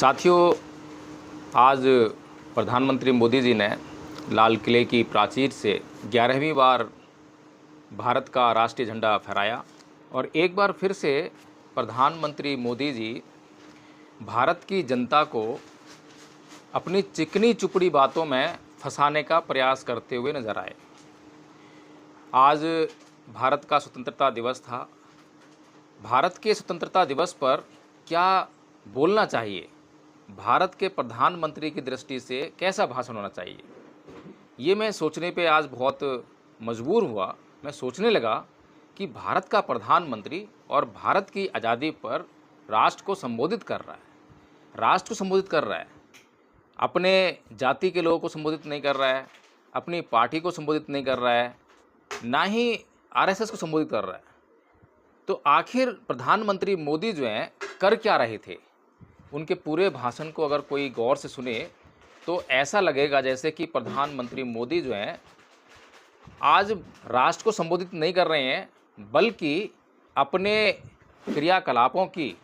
साथियों, आज प्रधानमंत्री मोदी जी ने लाल किले की प्राचीर से 11वीं बार भारत का राष्ट्रीय झंडा फहराया और एक बार फिर से प्रधानमंत्री मोदी जी भारत की जनता को अपनी चिकनी चुपड़ी बातों में फंसाने का प्रयास करते हुए नजर आए। आज भारत का स्वतंत्रता दिवस था। भारत के स्वतंत्रता दिवस पर क्या बोलना चाहिए, भारत के प्रधानमंत्री की दृष्टि से कैसा भाषण होना चाहिए, ये मैं सोचने पे आज बहुत मजबूर हुआ। मैं सोचने लगा कि भारत का प्रधानमंत्री और भारत की आज़ादी पर राष्ट्र को संबोधित कर रहा है, राष्ट्र को संबोधित कर रहा है, अपने जाति के लोगों को संबोधित नहीं कर रहा है, अपनी पार्टी को संबोधित नहीं कर रहा है, ना ही आरएसएस को संबोधित कर रहा है। तो आखिर प्रधानमंत्री मोदी जो हैं कर क्या रहे थे? उनके पूरे भाषण को अगर कोई गौर से सुने तो ऐसा लगेगा जैसे कि प्रधानमंत्री मोदी जो हैं आज राष्ट्र को संबोधित नहीं कर रहे हैं, बल्कि अपने क्रियाकलापों की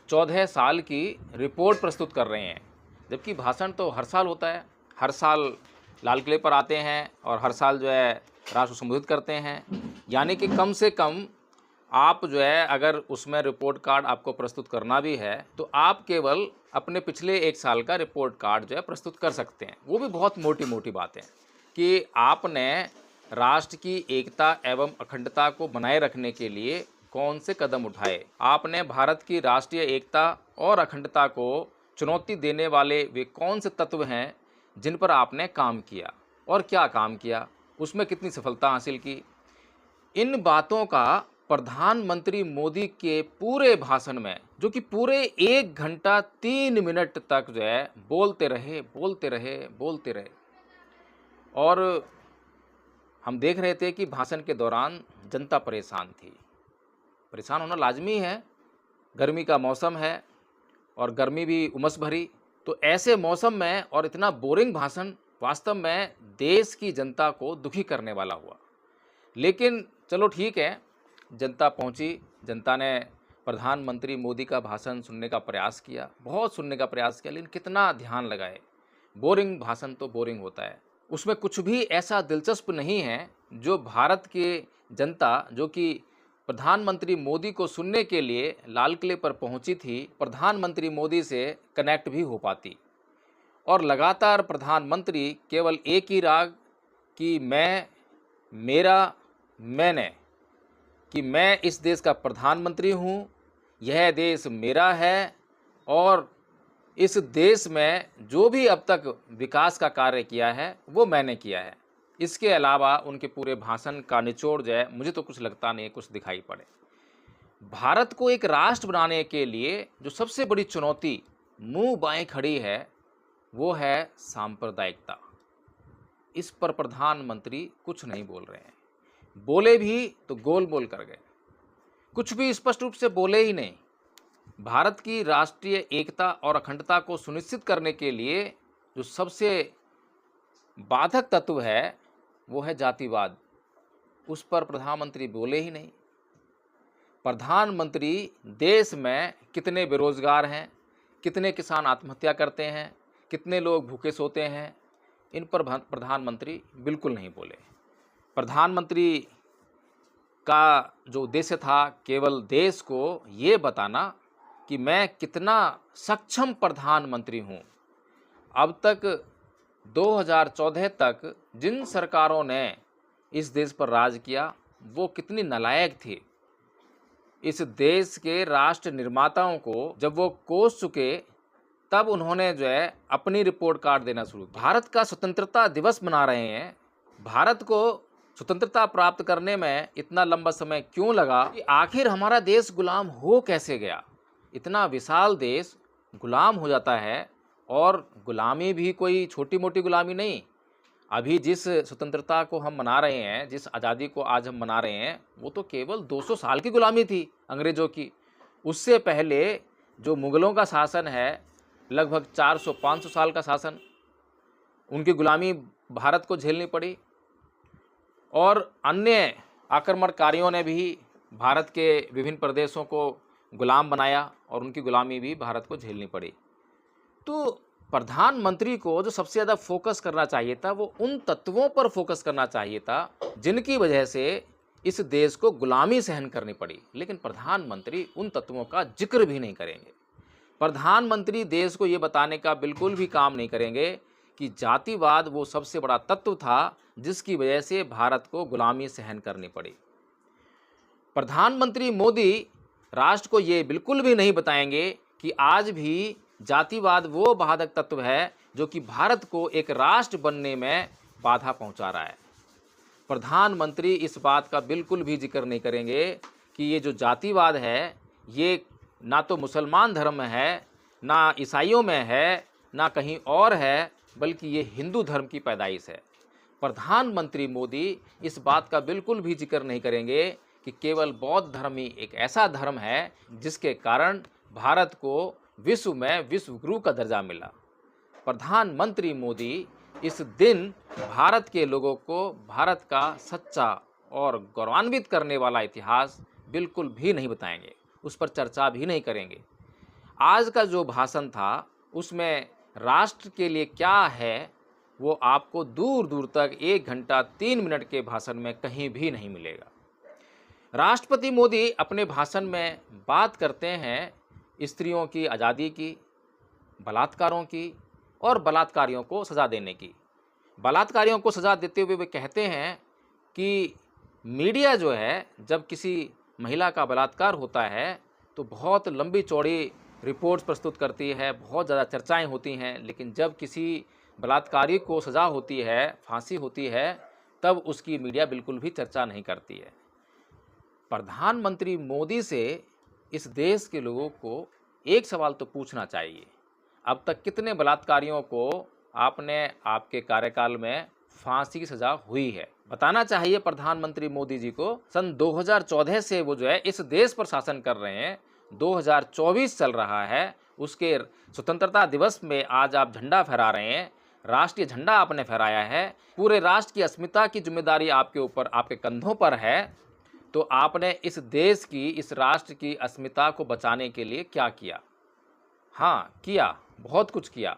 14 साल की रिपोर्ट प्रस्तुत कर रहे हैं। जबकि भाषण तो हर साल होता है, हर साल लाल किले पर आते हैं और हर साल जो है राष्ट्र को संबोधित करते हैं। यानी कि कम से कम आप जो है अगर उसमें रिपोर्ट कार्ड आपको प्रस्तुत करना भी है तो आप केवल अपने पिछले एक साल का रिपोर्ट कार्ड जो है प्रस्तुत कर सकते हैं। वो भी बहुत मोटी मोटी बातें कि आपने राष्ट्र की एकता एवं अखंडता को बनाए रखने के लिए कौन से कदम उठाए, आपने भारत की राष्ट्रीय एकता और अखंडता को चुनौती देने वाले वे कौन से तत्व हैं जिन पर आपने काम किया और क्या काम किया, उसमें कितनी सफलता हासिल की। इन बातों का प्रधानमंत्री मोदी के पूरे भाषण में, जो कि पूरे 1 घंटा 3 मिनट तक जो है बोलते रहे और हम देख रहे थे कि भाषण के दौरान जनता परेशान थी। परेशान होना लाजमी है, गर्मी का मौसम है और गर्मी भी उमस भरी। तो ऐसे मौसम में और इतना बोरिंग भाषण वास्तव में देश की जनता को दुखी करने वाला हुआ। लेकिन चलो ठीक है, जनता पहुंची, जनता ने प्रधानमंत्री मोदी का भाषण सुनने का प्रयास किया, बहुत सुनने का प्रयास किया, लेकिन कितना ध्यान लगाए। बोरिंग भाषण तो बोरिंग होता है, उसमें कुछ भी ऐसा दिलचस्प नहीं है जो भारत के जनता जो कि प्रधानमंत्री मोदी को सुनने के लिए लाल किले पर पहुंची थी, प्रधानमंत्री मोदी से कनेक्ट भी हो पाती। और लगातार प्रधानमंत्री केवल एक ही राग कि मैं, मेरा, मैंने, कि मैं इस देश का प्रधानमंत्री हूँ, यह देश मेरा है और इस देश में जो भी अब तक विकास का कार्य किया है वो मैंने किया है। इसके अलावा उनके पूरे भाषण का निचोड़ जो है मुझे तो कुछ लगता नहीं कुछ दिखाई पड़े। भारत को एक राष्ट्र बनाने के लिए जो सबसे बड़ी चुनौती मुंह बाएं खड़ी है वो है सांप्रदायिकता। इस पर प्रधानमंत्री कुछ नहीं बोल रहे हैं, बोले भी तो गोल बोल कर गए, कुछ भी स्पष्ट रूप से बोले ही नहीं। भारत की राष्ट्रीय एकता और अखंडता को सुनिश्चित करने के लिए जो सबसे बाधक तत्व है वो है जातिवाद, उस पर प्रधानमंत्री बोले ही नहीं। प्रधानमंत्री देश में कितने बेरोजगार हैं, कितने किसान आत्महत्या करते हैं, कितने लोग भूखे सोते हैं, इन पर प्रधानमंत्री बिल्कुल नहीं बोले। प्रधानमंत्री का जो उद्देश्य था केवल देश को ये बताना कि मैं कितना सक्षम प्रधानमंत्री हूँ। अब तक 2014 तक जिन सरकारों ने इस देश पर राज किया वो कितनी नालायक थी। इस देश के राष्ट्र निर्माताओं को जब वो कोस चुके तब उन्होंने जो है अपनी रिपोर्ट कार्ड देना शुरू किया। भारत का स्वतंत्रता दिवस मना रहे हैं, भारत को स्वतंत्रता प्राप्त करने में इतना लंबा समय क्यों लगा, कि आखिर हमारा देश गुलाम हो कैसे गया। इतना विशाल देश गुलाम हो जाता है और गुलामी भी कोई छोटी मोटी गुलामी नहीं। अभी जिस स्वतंत्रता को हम मना रहे हैं, जिस आज़ादी को आज हम मना रहे हैं, वो तो केवल 200 साल की गुलामी थी अंग्रेज़ों की। उससे पहले जो मुग़लों का शासन है, लगभग 400-500 साल का शासन, उनकी गुलामी भारत को झेलनी पड़ी और अन्य आक्रमणकारियों ने भी भारत के विभिन्न प्रदेशों को गुलाम बनाया और उनकी गुलामी भी भारत को झेलनी पड़ी। तो प्रधानमंत्री को जो सबसे ज़्यादा फोकस करना चाहिए था वो उन तत्वों पर फोकस करना चाहिए था जिनकी वजह से इस देश को गुलामी सहन करनी पड़ी, लेकिन प्रधानमंत्री उन तत्वों का जिक्र भी नहीं करेंगे। प्रधानमंत्री देश को ये बताने का बिल्कुल भी काम नहीं करेंगे कि जातिवाद वो सबसे बड़ा तत्व था जिसकी वजह से भारत को गुलामी सहन करनी पड़ी। प्रधानमंत्री मोदी राष्ट्र को ये बिल्कुल भी नहीं बताएंगे कि आज भी जातिवाद वो बाधक तत्व है जो कि भारत को एक राष्ट्र बनने में बाधा पहुंचा रहा है। प्रधानमंत्री इस बात का बिल्कुल भी जिक्र नहीं करेंगे कि ये जो जातिवाद है ये ना तो मुसलमान धर्म में है, ना ईसाइयों में है, ना कहीं और है, बल्कि ये हिंदू धर्म की पैदाइश है। प्रधानमंत्री मोदी इस बात का बिल्कुल भी जिक्र नहीं करेंगे कि केवल बौद्ध धर्म ही एक ऐसा धर्म है जिसके कारण भारत को विश्व में विश्व गुरु का दर्जा मिला। प्रधानमंत्री मोदी इस दिन भारत के लोगों को भारत का सच्चा और गौरवान्वित करने वाला इतिहास बिल्कुल भी नहीं बताएंगे, उस पर चर्चा भी नहीं करेंगे। आज का जो भाषण था उसमें राष्ट्र के लिए क्या है वो आपको दूर दूर तक 1 घंटा 3 मिनट के भाषण में कहीं भी नहीं मिलेगा। राष्ट्रपति मोदी अपने भाषण में बात करते हैं स्त्रियों की आज़ादी की, बलात्कारों की और बलात्कारियों को सज़ा देने की। बलात्कारियों को सज़ा देते हुए वे कहते हैं कि मीडिया जो है जब किसी महिला का बलात्कार होता है तो बहुत लंबी चौड़ी रिपोर्ट्स प्रस्तुत करती है, बहुत ज़्यादा चर्चाएं होती हैं, लेकिन जब किसी बलात्कारी को सज़ा होती है, फांसी होती है, तब उसकी मीडिया बिल्कुल भी चर्चा नहीं करती है। प्रधानमंत्री मोदी से इस देश के लोगों को एक सवाल तो पूछना चाहिए, अब तक कितने बलात्कारियों को आपने आपके कार्यकाल में फांसी की सज़ा हुई है? बताना चाहिए प्रधानमंत्री मोदी जी को। सन 2014 से वो जो है इस देश पर शासन कर रहे हैं, 2024 चल रहा है, उसके स्वतंत्रता दिवस में आज आप झंडा फहरा रहे हैं, राष्ट्रीय झंडा आपने फहराया है, पूरे राष्ट्र की अस्मिता की जिम्मेदारी आपके ऊपर, आपके कंधों पर है, तो आपने इस देश की, इस राष्ट्र की अस्मिता को बचाने के लिए क्या किया? हाँ किया, बहुत कुछ किया।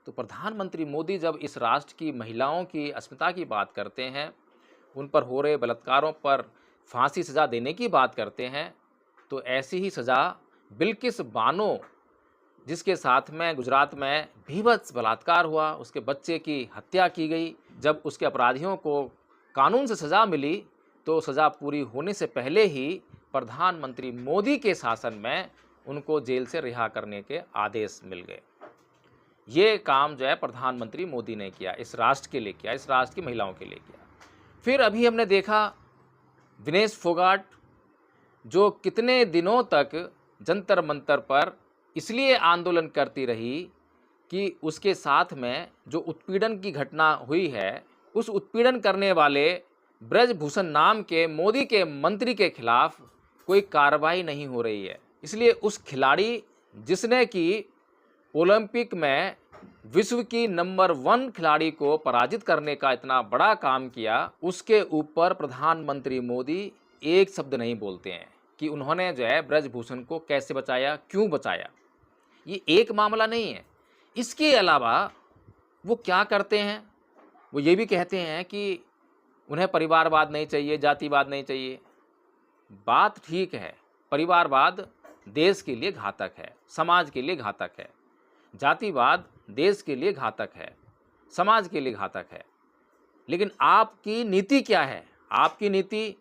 तो प्रधानमंत्री मोदी जब इस राष्ट्र की महिलाओं की अस्मिता की बात करते हैं, उन पर हो रहे बलात्कारों पर फांसी सज़ा देने की बात करते हैं, तो ऐसी ही सज़ा बिल्किस बानो, जिसके साथ में गुजरात में भीभत्स बलात्कार हुआ, उसके बच्चे की हत्या की गई, जब उसके अपराधियों को कानून से सज़ा मिली तो सज़ा पूरी होने से पहले ही प्रधानमंत्री मोदी के शासन में उनको जेल से रिहा करने के आदेश मिल गए। ये काम जो है प्रधानमंत्री मोदी ने किया, इस राष्ट्र के लिए किया, इस राष्ट्र की महिलाओं के लिए किया। फिर अभी हमने देखा विनेश फोगाट जो कितने दिनों तक जंतर मंतर पर इसलिए आंदोलन करती रही कि उसके साथ में जो उत्पीड़न की घटना हुई है, उस उत्पीड़न करने वाले ब्रजभूषण नाम के मोदी के मंत्री के खिलाफ कोई कार्रवाई नहीं हो रही है। इसलिए उस खिलाड़ी जिसने कि ओलंपिक में विश्व की नंबर 1 खिलाड़ी को पराजित करने का इतना बड़ा काम किया, उसके ऊपर प्रधानमंत्री मोदी एक शब्द नहीं बोलते हैं कि उन्होंने जो है ब्रजभूषण को कैसे बचाया, क्यों बचाया। ये एक मामला नहीं है, इसके अलावा वो क्या करते हैं, वो ये भी कहते हैं कि उन्हें परिवारवाद नहीं चाहिए, जातिवाद नहीं चाहिए। बात ठीक है, परिवारवाद देश के लिए घातक है, समाज के लिए घातक है, जातिवाद देश के लिए घातक है, समाज के लिए घातक है, लेकिन आपकी नीति क्या है? आपकी नीति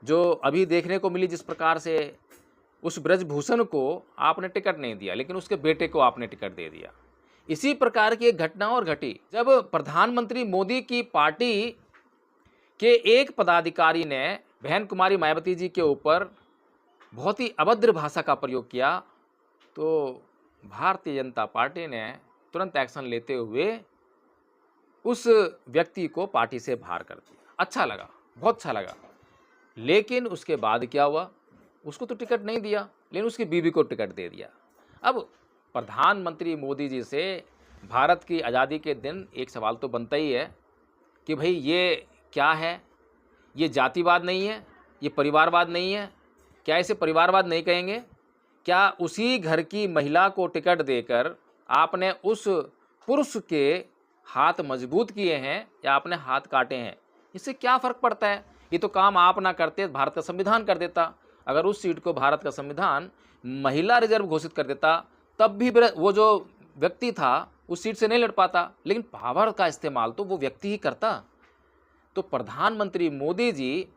जो अभी देखने को मिली, जिस प्रकार से उस ब्रजभूषण को आपने टिकट नहीं दिया लेकिन उसके बेटे को आपने टिकट दे दिया। इसी प्रकार की एक घटना और घटी जब प्रधानमंत्री मोदी की पार्टी के एक पदाधिकारी ने बहन कुमारी मायावती जी के ऊपर बहुत ही अभद्र भाषा का प्रयोग किया, तो भारतीय जनता पार्टी ने तुरंत एक्शन लेते हुए उस व्यक्ति को पार्टी से बाहर कर दिया। अच्छा लगा, बहुत अच्छा लगा। लेकिन उसके बाद क्या हुआ? उसको तो टिकट नहीं दिया, लेकिन उसकी बीवी को टिकट दे दिया। अब प्रधानमंत्री मोदी जी से भारत की आज़ादी के दिन एक सवाल तो बनता ही है कि भाई ये क्या है? ये जातिवाद नहीं है, ये परिवारवाद नहीं है, क्या इसे परिवारवाद नहीं कहेंगे? क्या उसी घर की महिला को टिकट देकर आपने उस पुरुष के हाथ मजबूत किए हैं या आपने हाथ काटे हैं, इससे क्या फ़र्क पड़ता है? ये तो काम आप ना करते, भारत का संविधान कर देता। अगर उस सीट को भारत का संविधान महिला रिजर्व घोषित कर देता, तब भी वो जो व्यक्ति था उस सीट से नहीं लड़ पाता, लेकिन पावर का इस्तेमाल तो वो व्यक्ति ही करता। तो प्रधानमंत्री मोदी जी,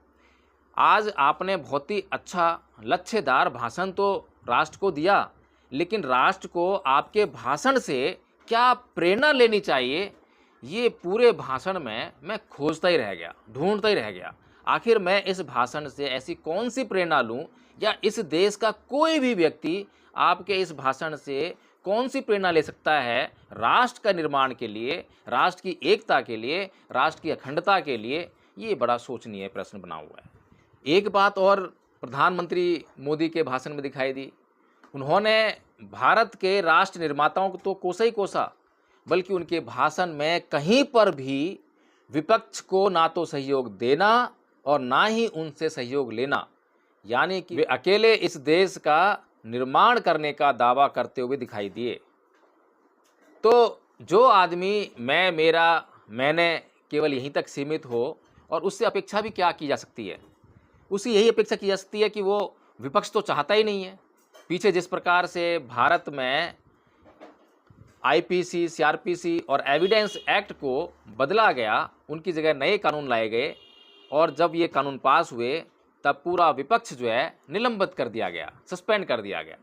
आज आपने बहुत ही अच्छा लक्ष्यदार भाषण तो राष्ट्र को दिया, लेकिन राष्ट्र को आपके भाषण से क्या प्रेरणा लेनी चाहिए, ये पूरे भाषण में मैं खोजता ही रह गया, ढूंढता ही रह गया। आखिर मैं इस भाषण से ऐसी कौन सी प्रेरणा लूं, या इस देश का कोई भी व्यक्ति आपके इस भाषण से कौन सी प्रेरणा ले सकता है राष्ट्र का निर्माण के लिए, राष्ट्र की एकता के लिए, राष्ट्र की अखंडता के लिए? ये बड़ा सोचनीय प्रश्न बना हुआ है। एक बात और प्रधानमंत्री मोदी के भाषण में दिखाई दी, उन्होंने भारत के राष्ट्र निर्माताओं को तो कोसा ही कोसा, बल्कि उनके भाषण में कहीं पर भी विपक्ष को ना तो सहयोग देना और ना ही उनसे सहयोग लेना, यानी कि वे अकेले इस देश का निर्माण करने का दावा करते हुए दिखाई दिए। तो जो आदमी मैं, मेरा, मैंने केवल यहीं तक सीमित हो, और उससे अपेक्षा भी क्या की जा सकती है? उसी यही अपेक्षा की जा सकती है कि वो विपक्ष तो चाहता ही नहीं है। पीछे जिस प्रकार से भारत में आईपीसी, सीआरपीसी और एविडेंस एक्ट को बदला गया, उनकी जगह नए कानून लाए गए, और जब ये कानून पास हुए तब पूरा विपक्ष जो है निलंबित कर दिया गया, सस्पेंड कर दिया गया।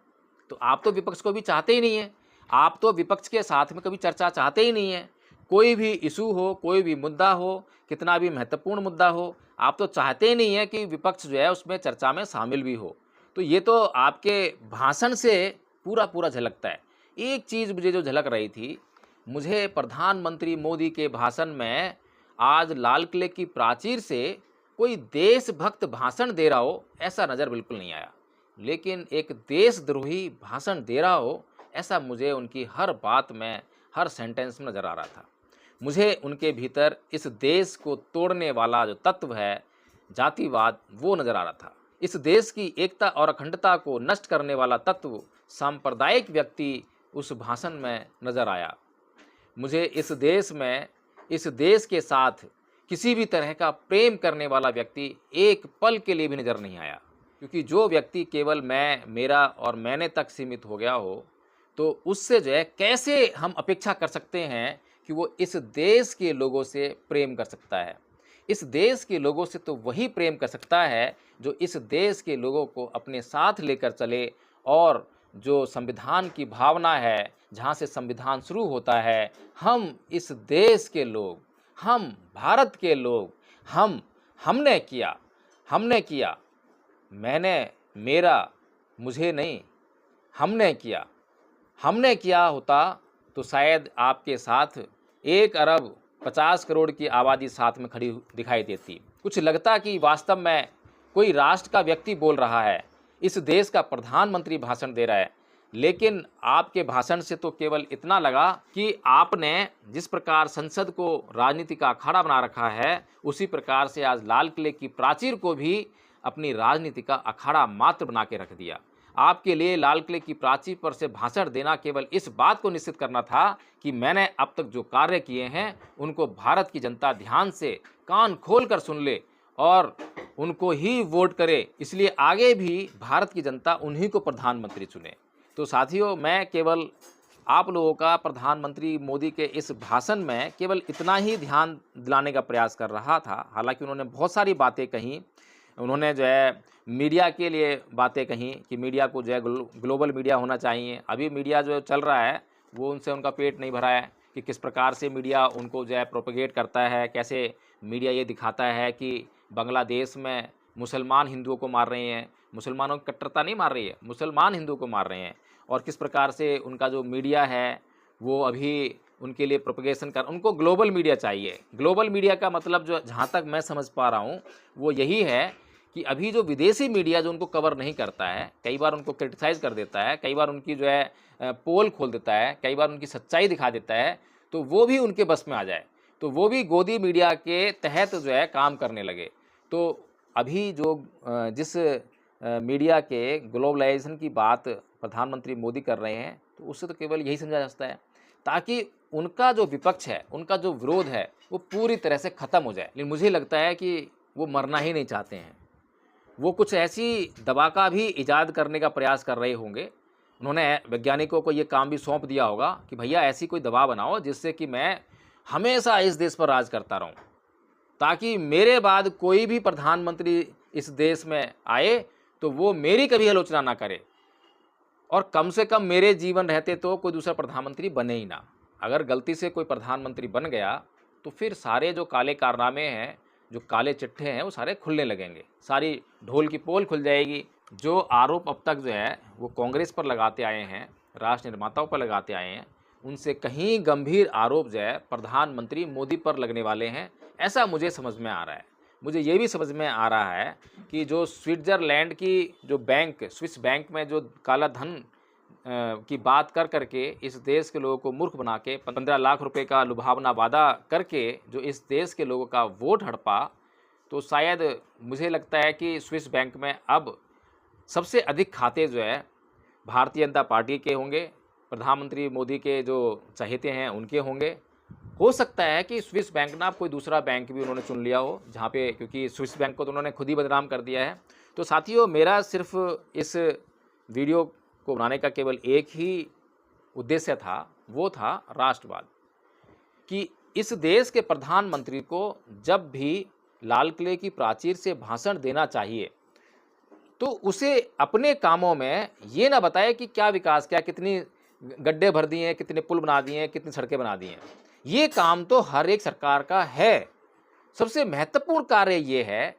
तो आप तो विपक्ष को भी चाहते ही नहीं है, आप तो विपक्ष के साथ में कभी चर्चा चाहते ही नहीं है। कोई भी इशू हो, कोई भी मुद्दा हो, कितना भी महत्वपूर्ण मुद्दा हो, आप तो चाहते ही नहीं है कि विपक्ष जो है उसमें चर्चा में शामिल भी हो। तो ये तो आपके भाषण से पूरा पूरा झलकता है। एक चीज़ मुझे जो झलक रही थी, मुझे प्रधानमंत्री मोदी के भाषण में आज लाल किले की प्राचीर से कोई देशभक्त भाषण दे रहा हो ऐसा नज़र बिल्कुल नहीं आया, लेकिन एक देशद्रोही भाषण दे रहा हो ऐसा मुझे उनकी हर बात में, हर सेंटेंस में नज़र आ रहा था। मुझे उनके भीतर इस देश को तोड़ने वाला जो तत्व है, जातिवाद, वो नज़र आ रहा था। इस देश की एकता और अखंडता को नष्ट करने वाला तत्व, सांप्रदायिक व्यक्ति उस भाषण में नज़र आया। मुझे इस देश में, इस देश के साथ किसी भी तरह का प्रेम करने वाला व्यक्ति एक पल के लिए भी नज़र नहीं आया, क्योंकि जो व्यक्ति केवल मैं, मेरा और मैंने तक सीमित हो गया हो, तो उससे जो है कैसे हम अपेक्षा कर सकते हैं कि वो इस देश के लोगों से प्रेम कर सकता है। इस देश के लोगों से तो वही प्रेम कर सकता है जो इस देश के लोगों को अपने साथ लेकर चले, और जो संविधान की भावना है, जहाँ से संविधान शुरू होता है, हम इस देश के लोग, हम भारत के लोग, हमने किया, मैंने, मेरा, मुझे नहीं, हमने किया होता तो शायद आपके साथ 1 अरब 50 करोड़ की आबादी साथ में खड़ी दिखाई देती। कुछ लगता कि वास्तव में कोई राष्ट्र का व्यक्ति बोल रहा है, इस देश का प्रधानमंत्री भाषण दे रहा है। लेकिन आपके भाषण से तो केवल इतना लगा कि आपने जिस प्रकार संसद को राजनीति का अखाड़ा बना रखा है, उसी प्रकार से आज लाल किले की प्राचीर को भी अपनी राजनीति का अखाड़ा मात्र बना के रख दिया। आपके लिए लाल किले की प्राचीर पर से भाषण देना केवल इस बात को निश्चित करना था कि मैंने अब तक जो कार्य किए हैं उनको भारत की जनता ध्यान से कान खोलकर सुन ले और उनको ही वोट करे, इसलिए आगे भी भारत की जनता उन्हीं को प्रधानमंत्री चुने। तो साथियों, मैं केवल आप लोगों का प्रधानमंत्री मोदी के इस भाषण में केवल इतना ही ध्यान दिलाने का प्रयास कर रहा था। हालांकि उन्होंने बहुत सारी बातें कहीं, उन्होंने जो है मीडिया के लिए बातें कहीं कि मीडिया को जो है ग्लोबल मीडिया होना चाहिए। अभी मीडिया जो चल रहा है वो उनसे उनका पेट नहीं भरा है कि किस प्रकार से मीडिया उनको जो है प्रोपेगेट करता है, कैसे मीडिया ये दिखाता है कि बांग्लादेश में मुसलमान हिंदुओं को मार रहे हैं। मुसलमानों की कट्टरता नहीं मार रही है, मुसलमान हिंदुओं को मार रहे हैं। और किस प्रकार से उनका जो मीडिया है वो अभी उनके लिए प्रोपेगेशन कर, उनको ग्लोबल मीडिया चाहिए। ग्लोबल मीडिया का मतलब जो जहाँ तक मैं समझ पा रहा हूँ वो यही है कि अभी जो विदेशी मीडिया जो उनको कवर नहीं करता है, कई बार उनको क्रिटिसाइज़ कर देता है, कई बार उनकी जो है पोल खोल देता है, कई बार उनकी सच्चाई दिखा देता है, तो वो भी उनके बस में आ जाए, तो वो भी गोदी मीडिया के तहत जो है काम करने लगे। तो अभी जो जिस मीडिया के ग्लोबलाइजेशन की बात प्रधानमंत्री मोदी कर रहे हैं, तो उससे तो केवल यही समझा जा सकता है ताकि उनका जो विपक्ष है, उनका जो विरोध है, वो पूरी तरह से ख़त्म हो जाए। लेकिन मुझे लगता है कि वो मरना ही नहीं चाहते हैं। वो कुछ ऐसी दवा का भी इजाद करने का प्रयास कर रहे होंगे। उन्होंने वैज्ञानिकों को ये काम भी सौंप दिया होगा कि भैया ऐसी कोई दवा बनाओ जिससे कि मैं हमेशा इस देश पर राज करता रहूं, ताकि मेरे बाद कोई भी प्रधानमंत्री इस देश में आए तो वो मेरी कभी आलोचना ना करे, और कम से कम मेरे जीवन रहते तो कोई दूसरा प्रधानमंत्री बने ही ना। अगर गलती से कोई प्रधानमंत्री बन गया तो फिर सारे जो काले कारनामे हैं, जो काले चिट्ठे हैं, वो सारे खुलने लगेंगे, सारी ढोल की पोल खुल जाएगी। जो आरोप अब तक जो है वो कांग्रेस पर लगाते आए हैं, राष्ट्र निर्माताओं पर लगाते आए हैं, उनसे कहीं गंभीर आरोप जो है प्रधानमंत्री मोदी पर लगने वाले हैं, ऐसा मुझे समझ में आ रहा है। मुझे ये भी समझ में आ रहा है कि जो स्विट्ज़रलैंड की जो बैंक, स्विस बैंक में जो काला धन की बात कर करके इस देश के लोगों को मूर्ख बना के 15 लाख रुपए का लुभावना वादा करके जो इस देश के लोगों का वोट हड़पा, तो शायद मुझे लगता है कि स्विस बैंक में अब सबसे अधिक खाते जो है भारतीय जनता पार्टी के होंगे, प्रधानमंत्री मोदी के जो चहेते हैं उनके होंगे। हो सकता है कि स्विस बैंक ना कोई दूसरा बैंक भी उन्होंने चुन लिया हो जहाँ पे, क्योंकि स्विस बैंक को तो उन्होंने खुद ही बदनाम कर दिया है। तो साथियों, मेरा सिर्फ इस वीडियो को बनाने का केवल एक ही उद्देश्य था, वो था राष्ट्रवाद। कि इस देश के प्रधानमंत्री को जब भी लाल किले की प्राचीर से भाषण देना चाहिए तो उसे अपने कामों में ये ना बताए कि क्या विकास किया, कितनी गड्ढे भर दिए हैं, कितने पुल बना दिए हैं, कितनी सड़कें बना दी हैं। ये काम तो हर एक सरकार का है। सबसे महत्वपूर्ण कार्य ये है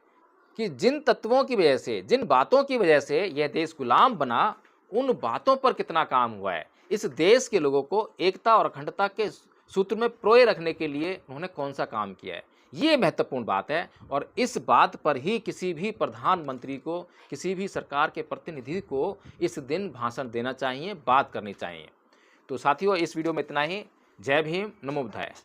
कि जिन तत्वों की वजह से, जिन बातों की वजह से यह देश गुलाम बना, उन बातों पर कितना काम हुआ है। इस देश के लोगों को एकता और अखंडता के सूत्र में प्रोए रखने के लिए उन्होंने कौन सा काम किया है, ये महत्वपूर्ण बात है। और इस बात पर ही किसी भी प्रधानमंत्री को, किसी भी सरकार के प्रतिनिधि को इस दिन भाषण देना चाहिए, बात करनी चाहिए। तो साथियों, इस वीडियो में इतना ही। जय भीम, नमो बुद्धाय।